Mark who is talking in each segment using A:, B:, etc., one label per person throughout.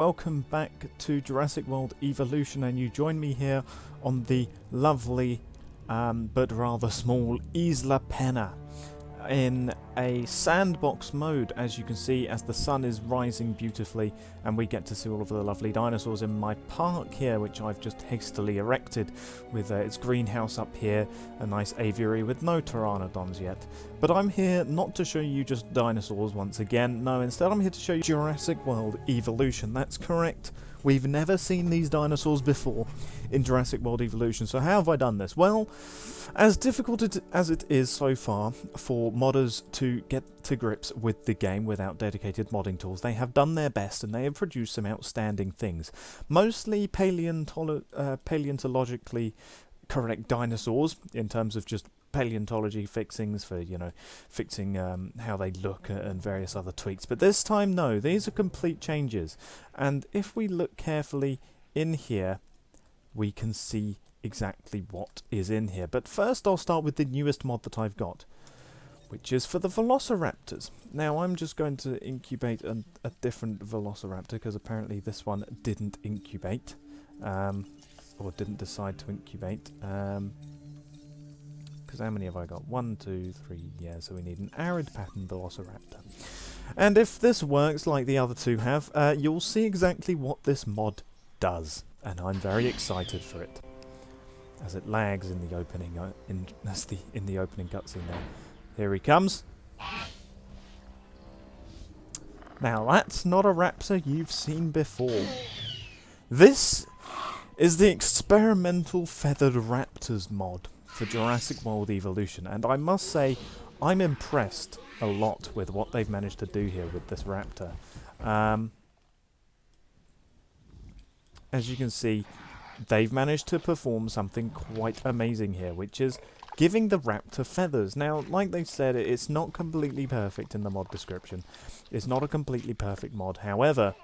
A: welcome back to Jurassic World Evolution, and you join me here on the lovely but rather small Isla Pena in a sandbox mode, as you can see, as the sun is rising beautifully and we get to see all of the lovely dinosaurs in my park here, which I've just hastily erected with its greenhouse up here, a nice aviary with no pteranodons yet. But I'm here not to show you just dinosaurs once again, no, instead I'm here to show you Jurassic World Evolution. That's correct. We've never seen these dinosaurs before in Jurassic World Evolution, so how have I done this? Well, as difficult as it is so far for modders to get to grips with the game without dedicated modding tools, they have done their best and they have produced some outstanding things. Mostly paleontologically correct dinosaurs in terms of just paleontology fixings for, fixing how they look and various other tweaks. But this time, no, these are complete changes. And if we look carefully in here, we can see exactly what is in here. But first I'll start with the newest mod that I've got, which is for the Velociraptors. Now I'm just going to incubate a different Velociraptor, because apparently this one didn't incubate, or didn't decide to incubate. Because how many have I got? 1, 2, 3, yeah, so we need an Arid Pattern Velociraptor. And if this works like the other two have, you'll see exactly what this mod does, and I'm very excited for it. As it lags in the opening, in the opening cutscene there. Here he comes. Now that's not a raptor you've seen before. This is the experimental feathered raptors mod for Jurassic World Evolution, and I must say I'm impressed a lot with what they've managed to do here with this raptor. As you can see, they've managed to perform something quite amazing here, which is giving the raptor feathers. Now, like they said, it's not completely perfect in the mod description. It's not a completely perfect mod, however,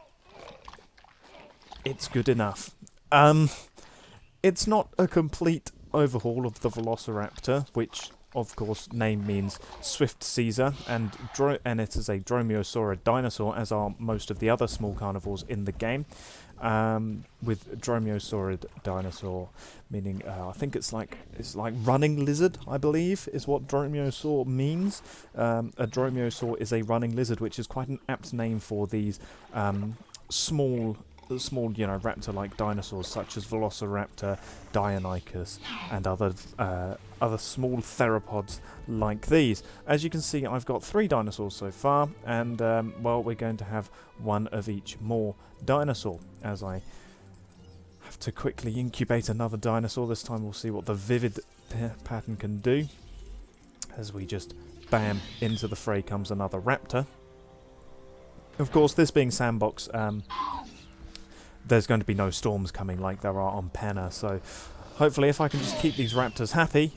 A: it's good enough. It's not a complete overhaul of the Velociraptor, which of course name means Swift Caesar, and it is a dromaeosaurid dinosaur, as are most of the other small carnivores in the game. With dromaeosaurid dinosaur meaning I think it's like running lizard, I believe, is what dromaeosaur means. A dromaeosaur is a running lizard, which is quite an apt name for these small, raptor-like dinosaurs such as Velociraptor, Deinonychus, and other small theropods like these. As you can see, I've got 3 dinosaurs so far, and well, we're going to have one of each more dinosaur. As I have to quickly incubate another dinosaur, this time we'll see what the vivid pattern can do. As we just bam, into the fray comes another raptor. Of course, this being sandbox, there's going to be no storms coming like there are on Pena, so hopefully if I can just keep these raptors happy,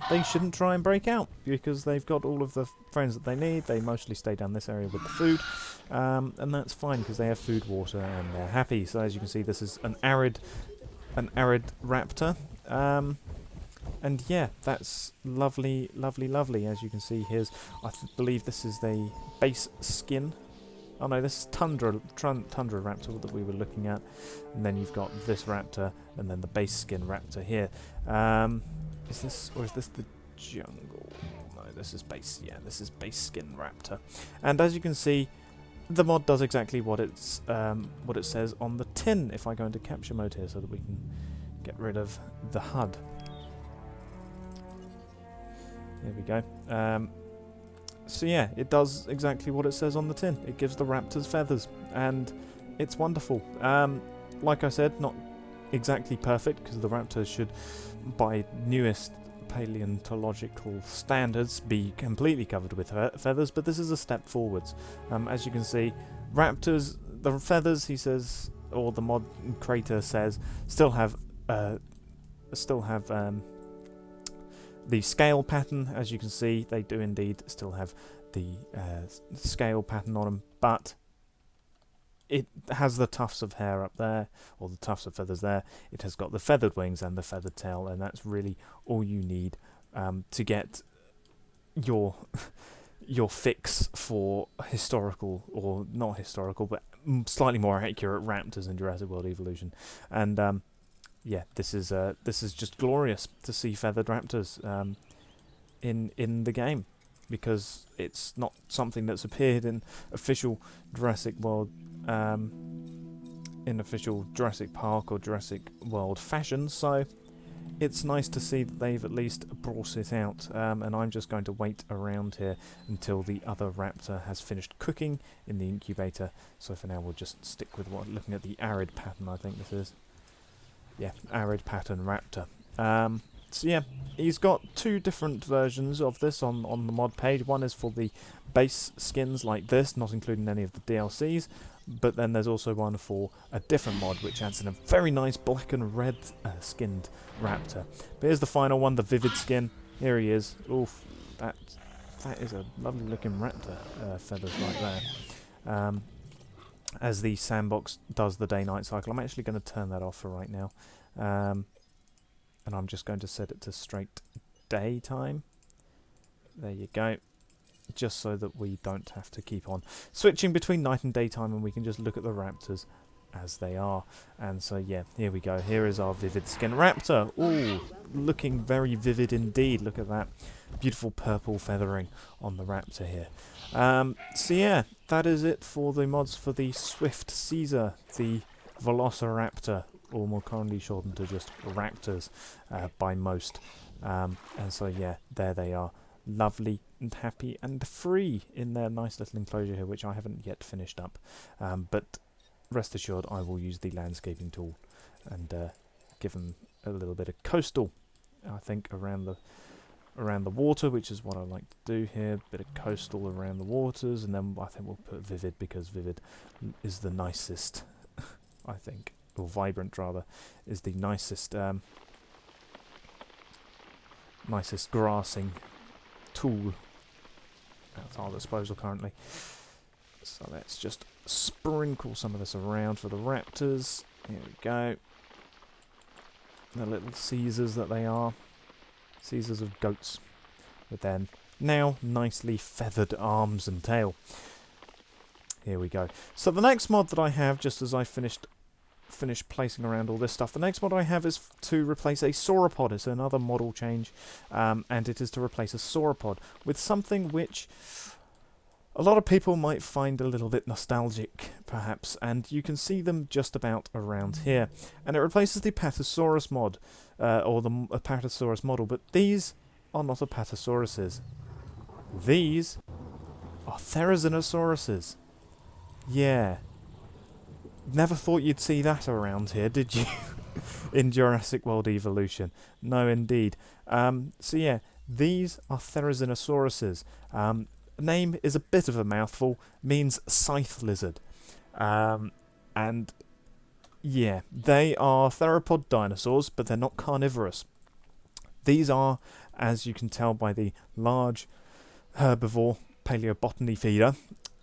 A: they shouldn't try and break out, because they've got all of the friends that they need. They mostly stay down this area with the food, and that's fine because they have food, water, and they're happy. So as you can see, this is an arid raptor, and yeah, that's lovely, lovely, lovely. As you can see, here's, I believe this is the base skin. Oh no, this is Tundra Raptor that we were looking at. And then you've got this raptor, and then the base skin raptor here. Is this the jungle? No, this is base, yeah, this is base skin raptor. And as you can see, the mod does exactly what it says on the tin. If I go into capture mode here so that we can get rid of the HUD. There we go. So yeah, it does exactly what it says on the tin. It gives the raptors feathers, and it's wonderful. Like I said, not exactly perfect, because the raptors should, by newest paleontological standards, be completely covered with feathers, but this is a step forwards. As you can see, raptors, the feathers, he says, or the mod creator says, still have the scale pattern. As you can see, they do indeed still have the scale pattern on them, but it has the tufts of hair up there, or the tufts of feathers there. It has got the feathered wings and the feathered tail, and that's really all you need to get your fix for historical, or not historical, but slightly more accurate raptors in Jurassic World Evolution. And yeah, this is just glorious to see feathered raptors in the game, because it's not something that's appeared in official Jurassic World, in official Jurassic Park or Jurassic World fashion. So it's nice to see that they've at least brought it out, and I'm just going to wait around here until the other raptor has finished cooking in the incubator. So for now we'll just stick with looking at the Arid Pattern, I think this is. Yeah, Arid Pattern Raptor. So yeah, he's got two different versions of this on the mod page. One is for the base skins like this, not including any of the DLCs, but then there's also one for a different mod which adds in a very nice black and red skinned raptor. But here's the final one, the vivid skin. Here he is. Oof, that is a lovely looking raptor, feathers like that. As the sandbox does the day-night cycle. I'm actually going to turn that off for right now. And I'm just going to set it to straight daytime. There you go. Just so that we don't have to keep on switching between night and daytime, and we can just look at the raptors as they are. And so yeah, here we go. Here is our vivid skin raptor. Ooh, looking very vivid indeed. Look at that beautiful purple feathering on the raptor here. So yeah, that is it for the mods for the Swift Caesar, the Velociraptor, or more commonly shortened to just Raptors by most. And so yeah, there they are, lovely and happy and free in their nice little enclosure here, which I haven't yet finished up. But rest assured, I will use the landscaping tool and give them a little bit of coastal, I think, around the water, which is what I like to do here. Bit of coastal around the waters, and then I think we'll put vivid, because vivid is the nicest, I think, or vibrant rather, is the nicest nicest grassing tool at our disposal currently. So let's just sprinkle some of this around for the raptors. Here we go. The little Caesars that they are. Caesars of goats, with their now nicely feathered arms and tail. Here we go. So the next mod that I have, just as I finished placing around all this stuff, the next mod I have is to replace a Sauropod. It's another model change, and it is to replace a Sauropod with something which a lot of people might find a little bit nostalgic, perhaps, and you can see them just about around here. And it replaces the Apatosaurus mod, or the Apatosaurus model, but these are not Apatosauruses. These are Therizinosaurus. Yeah. Never thought you'd see that around here, did you? In Jurassic World Evolution. No, indeed. So yeah, these are Therizinosaurus. Name is a bit of a mouthful, means scythe lizard. And yeah, they are theropod dinosaurs, but they're not carnivorous. These are, as you can tell by the large herbivore paleobotany feeder,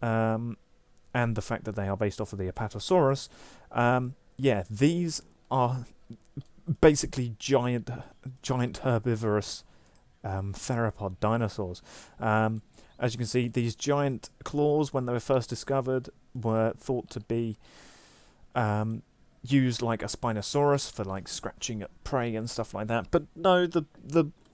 A: and the fact that they are based off of the Apatosaurus, yeah, these are basically giant herbivorous theropod dinosaurs. As you can see, these giant claws, when they were first discovered, were thought to be used like a Spinosaurus for like scratching at prey and stuff like that. But no, the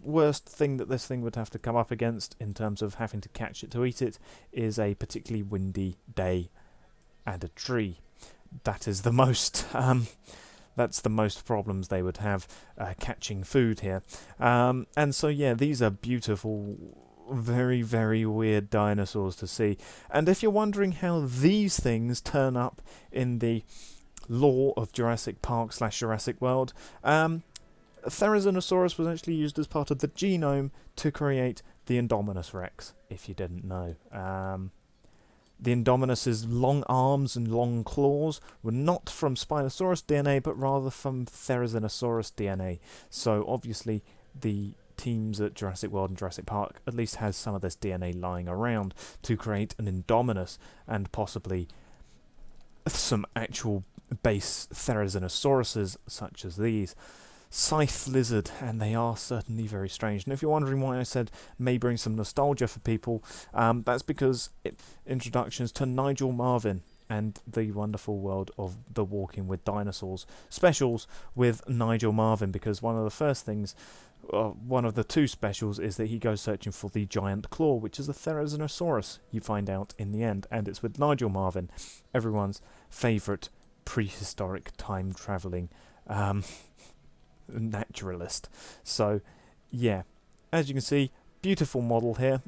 A: worst thing that this thing would have to come up against in terms of having to catch it to eat it is a particularly windy day and a tree. That is the most that's the most problems they would have catching food here. And so yeah, these are beautiful, very, very weird dinosaurs to see. And if you're wondering how these things turn up in the lore of Jurassic Park / Jurassic World, Therizinosaurus was actually used as part of the genome to create the Indominus Rex, if you didn't know. The Indominus's long arms and long claws were not from Spinosaurus DNA, but rather from Therizinosaurus DNA. So obviously the teams at Jurassic World and Jurassic Park at least has some of this DNA lying around to create an Indominus and possibly some actual base Therizinosaurus such as these. Scythe lizard, and they are certainly very strange. And if you're wondering why I said may bring some nostalgia for people, that's because introductions to Nigel Marvin and the wonderful world of the Walking with Dinosaurs specials with Nigel Marvin, because one of the first things, one of the two specials, is that he goes searching for the giant claw, which is a Therizinosaurus, you find out in the end, and it's with Nigel Marvin, everyone's favourite prehistoric time-travelling naturalist. So, yeah, as you can see, beautiful model here.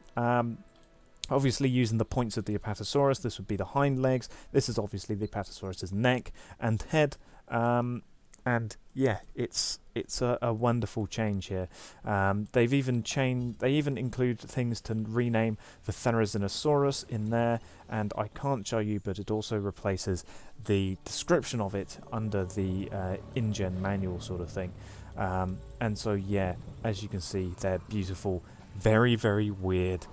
A: Obviously using the points of the Apatosaurus, this would be the hind legs. This is obviously the Apatosaurus's neck and head. And yeah, it's a wonderful change here. They even include things to rename the Therizinosaurus in there, and I can't show you, but it also replaces the description of it under the InGen manual sort of thing. And so yeah, as you can see, they're beautiful, very, very weird.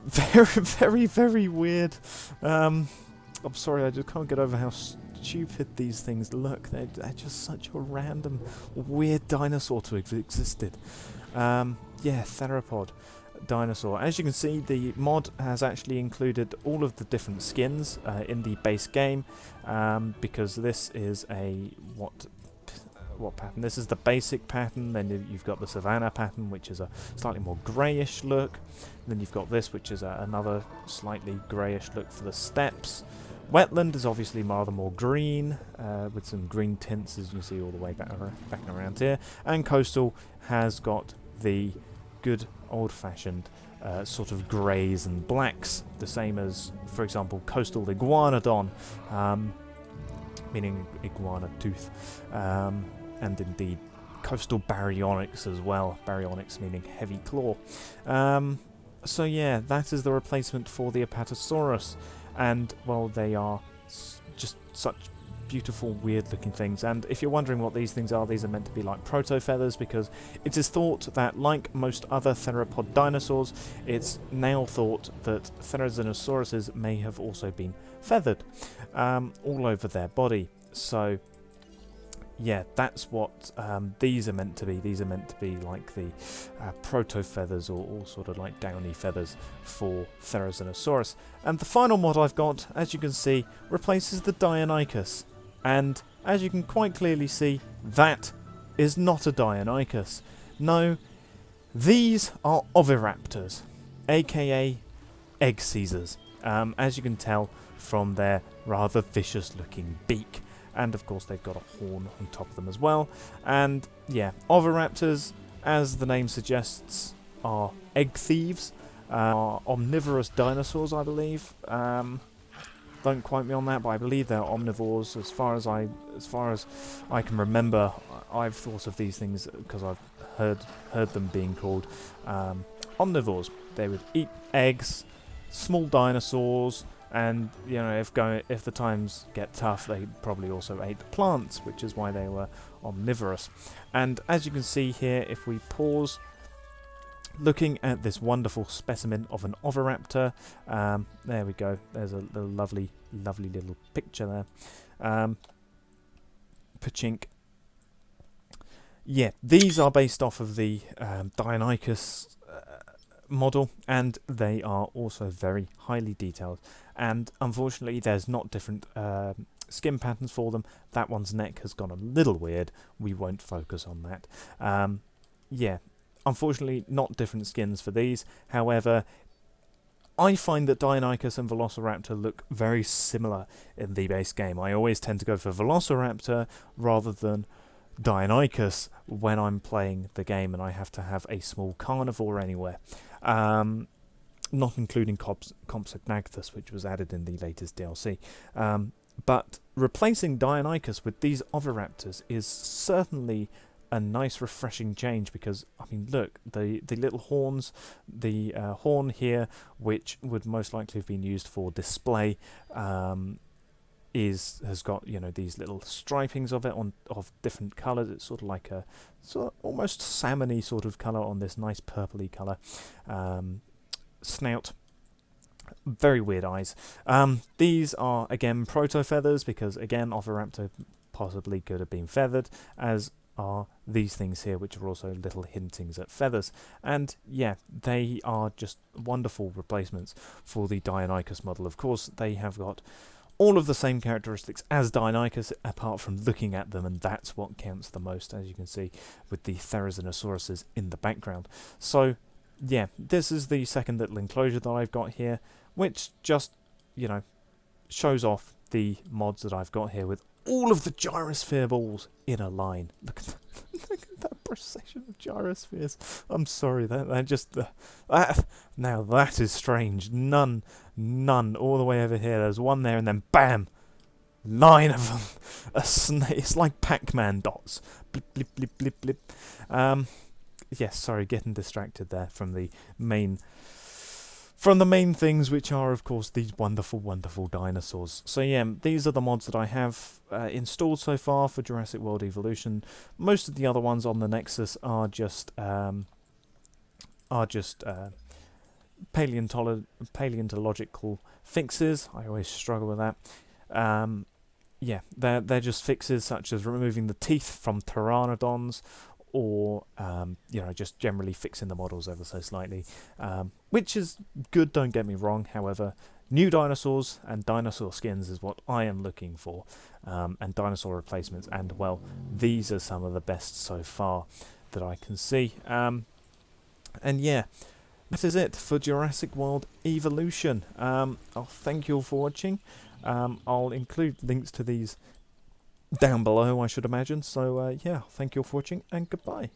A: Very, very weird. I'm sorry, I just can't get over how stupid these things look. They're just such a random, weird dinosaur to have existed. Yeah, Theropod dinosaur. As you can see, the mod has actually included all of the different skins in the base game, because this is a what pattern? This is the basic pattern. Then you've got the Savannah pattern, which is a slightly more greyish look. Then you've got this, which is another slightly greyish look for the steppes. Wetland is obviously rather more green, with some green tints, as you can see all the way back and around here. And coastal has got the good old-fashioned sort of greys and blacks, the same as, for example, coastal iguanodon, meaning iguana tooth. And indeed coastal baryonyx as well, baryonyx meaning heavy claw. So yeah, that is the replacement for the Apatosaurus, and well, they are just such beautiful, weird looking things. And if you're wondering what these things are, these are meant to be like proto-feathers, because it is thought that, like most other theropod dinosaurs, it's now thought that Therizinosaurus may have also been feathered all over their body. So yeah, that's what these are meant to be. These are meant to be like the proto-feathers, or sort of like downy feathers for Therizinosaurus. And the final mod I've got, as you can see, replaces the Deinonychus. And as you can quite clearly see, that is not a Deinonychus. No, these are Oviraptors, aka egg Caesars, as you can tell from their rather vicious-looking beak. And of course they've got a horn on top of them as well. And yeah, Oviraptors, as the name suggests, are egg thieves, are omnivorous dinosaurs, I believe. Don't quote me on that, but I believe they're omnivores. As far as I can remember, I've thought of these things because I've heard them being called omnivores. They would eat eggs, small dinosaurs. And you know, if the times get tough, they probably also ate plants, which is why they were omnivorous. And as you can see here, if we pause, looking at this wonderful specimen of an Oviraptor, there we go. There's a lovely, lovely little picture there. Pachink. Yeah, these are based off of the Deinonychus model, and they are also very highly detailed. And unfortunately, there's not different skin patterns for them. That one's neck has gone a little weird. We won't focus on that. Yeah, unfortunately, not different skins for these. However, I find that Deinonychus and Velociraptor look very similar in the base game. I always tend to go for Velociraptor rather than Deinonychus when I'm playing the game and I have to have a small carnivore anywhere. Not including Compsognathus, which was added in the latest DLC. But replacing Deinonychus with these Oviraptors is certainly a nice refreshing change, because I mean, look, the little horns, the horn here, which would most likely have been used for display, has got, you know, these little stripings of it of different colours. It's sort of like a almost salmony sort of colour on this nice purpley colour snout. Very weird eyes. These are again proto feathers, because again Oviraptor possibly could have been feathered, as are these things here, which are also little hintings at feathers. And yeah, they are just wonderful replacements for the Deinonychus model. Of course, they have got all of the same characteristics as Deinonychus, apart from looking at them, and that's what counts the most, as you can see with the Therizinosaurus in the background. So yeah, this is the second little enclosure that I've got here, which just, you know, shows off the mods that I've got here with all of the gyrosphere balls in a line. Look at that, look at that procession of gyrospheres. I'm sorry, that just now that is strange. None all the way over here. There's one there, and then bam, 9 of them. It's like Pac-Man dots. Blip blip blip blip blip. Yes, sorry, getting distracted there from the main things, which are, of course, these wonderful, wonderful dinosaurs. So yeah, these are the mods that I have installed so far for Jurassic World Evolution. Most of the other ones on the Nexus are just paleontological fixes. I always struggle with that. Yeah, they're just fixes such as removing the teeth from pteranodons, or you know, just generally fixing the models ever so slightly, which is good, don't get me wrong. However, new dinosaurs and dinosaur skins is what I am looking for, and dinosaur replacements, and well, these are some of the best so far that I can see. And yeah, that is it for Jurassic World Evolution. I'll thank you all for watching. I'll include links to these down below, I should imagine. So yeah, thank you all for watching, and goodbye.